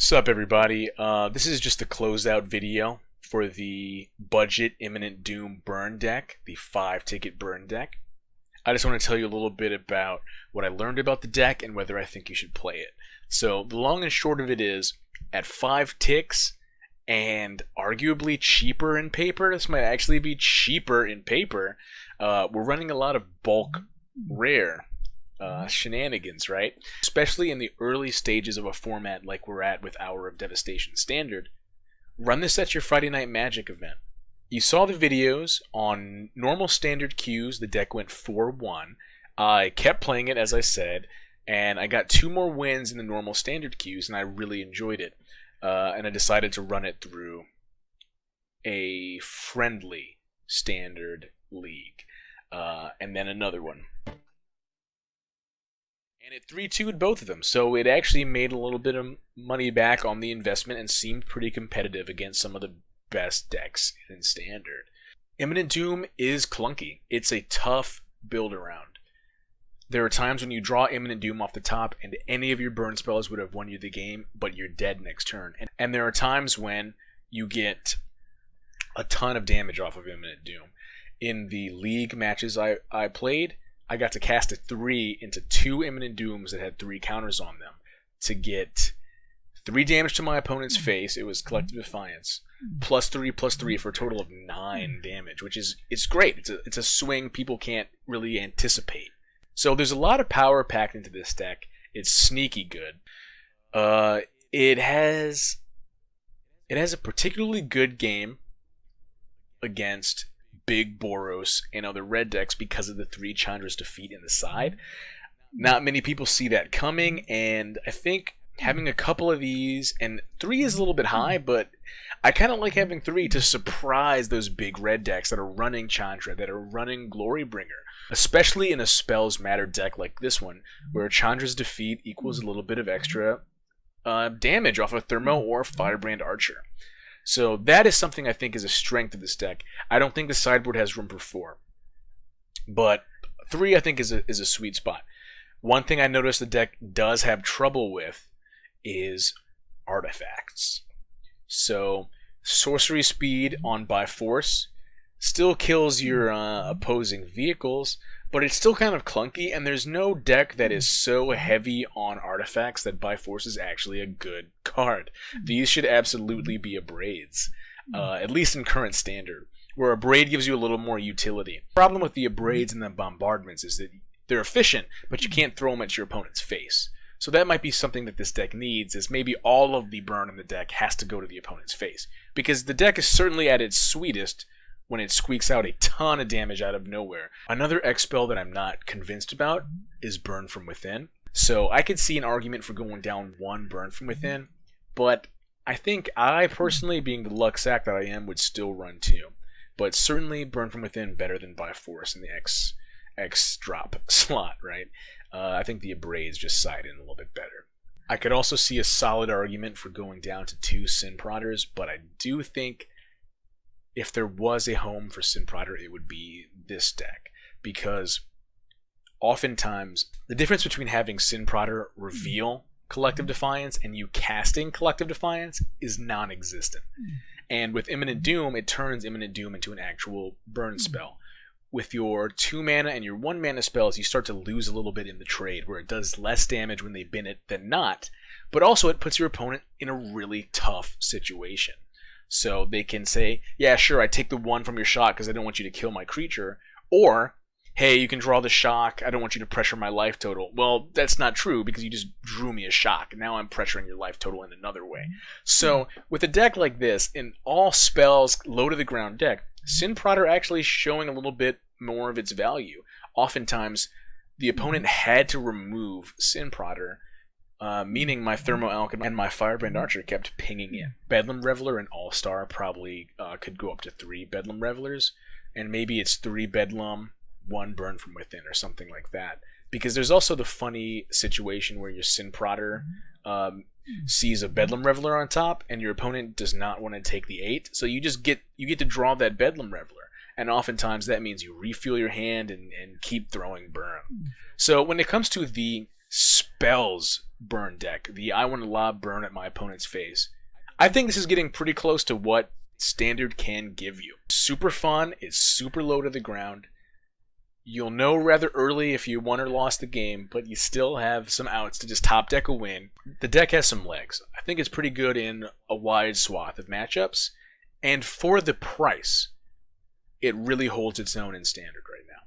Sup everybody, this is just a closeout video for the budget Imminent Doom burn deck, the 5-ticket burn deck. I just want to tell you a little bit about what I learned about the deck and whether I think you should play it. So the long and short of it is, at 5 ticks and arguably cheaper in paper, this might actually be cheaper in paper, we're running a lot of bulk rare shenanigans, right? Especially in the early stages of a format like we're at with Hour of Devastation Standard. Run this at your Friday Night Magic event. You saw the videos on normal standard queues. The deck went 4-1. I kept playing it, as I said, and I got 2 more wins in the normal standard queues, and I really enjoyed it. And I decided to run it through a friendly standard league, and then another one. And it 3-2'd both of them, so it actually made a little bit of money back on the investment and seemed pretty competitive against some of the best decks in Standard. Imminent Doom is clunky. It's a tough build around. There are times when you draw Imminent Doom off the top and any of your burn spells would have won you the game, but you're dead next turn. And there are times when you get a ton of damage off of Imminent Doom. In the league matches I played, I got to cast a 3 into 2 Imminent Dooms that had 3 counters on them to get 3 damage to my opponent's face. It was Collective Defiance, +3/+3 for a total of 9 damage, which is great. It's a swing people can't really anticipate. So there's a lot of power packed into this deck. It's sneaky good. It has a particularly good game against Big Boros and other red decks because of the 3 Chandra's defeat in the side. Not many people see that coming, and I think having a couple of these, and 3 is a little bit high, but I kind of like having 3 to surprise those big red decks that are running Chandra, that are running Glorybringer, especially in a Spells Matter deck like this one, where Chandra's defeat equals a little bit of extra damage off of Thermo or Firebrand Archer. So that is something I think is a strength of this deck. I don't think the sideboard has room for 4. But 3 I think is a sweet spot. One thing I noticed the deck does have trouble with is artifacts. So sorcery speed on by force still kills your opposing vehicles, but it's still kind of clunky, and there's no deck that is so heavy on artifacts that by force is actually a good card. These should absolutely be abrades, at least in current standard, where abrade gives you a little more utility. The problem with the abrades and the bombardments is that they're efficient, but you can't throw them at your opponent's face. So that might be something that this deck needs, is maybe all of the burn in the deck has to go to the opponent's face, because the deck is certainly at its sweetest when it squeaks out a ton of damage out of nowhere. Another X spell that I'm not convinced about is Burn from Within. So I could see an argument for going down 1 Burn from Within, but I think I personally, being the luck sack that I am, would still run 2. But certainly Burn from Within better than by force in the X drop slot, right? I think the abrades just side in a little bit better. I could also see a solid argument for going down to 2 Sin Prodders, but I do think if there was a home for Sin Prodder, it would be this deck, because oftentimes the difference between having Sin Prodder reveal Collective Defiance and you casting Collective Defiance is non-existent. And with Imminent Doom, it turns Imminent Doom into an actual burn spell. With your 2 mana and your 1 mana spells, you start to lose a little bit in the trade, where it does less damage when they bin it than not, but also it puts your opponent in a really tough situation. So they can say, yeah, sure, I take the 1 from your shock because I don't want you to kill my creature. Or, hey, you can draw the shock, I don't want you to pressure my life total. Well, that's not true because you just drew me a shock. Now I'm pressuring your life total in another way. So with a deck like this, in all spells, low to the ground deck, Sin Prodder actually showing a little bit more of its value. Oftentimes, the opponent had to remove Sin Prodder, meaning my Thermo Alchemy and my Firebrand Archer kept pinging in. Bedlam Reveler and All-Star probably could go up to 3 Bedlam Revelers, and maybe it's 3 Bedlam, 1 Burn from Within, or something like that. Because there's also the funny situation where your Sin Prodder sees a Bedlam Reveler on top, and your opponent does not want to take the 8, so you get to draw that Bedlam Reveler. And oftentimes that means you refuel your hand and keep throwing burn. So when it comes to the spells burn deck. The I want to lob burn at my opponent's face. I think this is getting pretty close to what Standard can give you. Super fun. It's super low to the ground. You'll know rather early if you won or lost the game, but you still have some outs to just top deck a win. The deck has some legs. I think it's pretty good in a wide swath of matchups. And for the price, it really holds its own in Standard right now.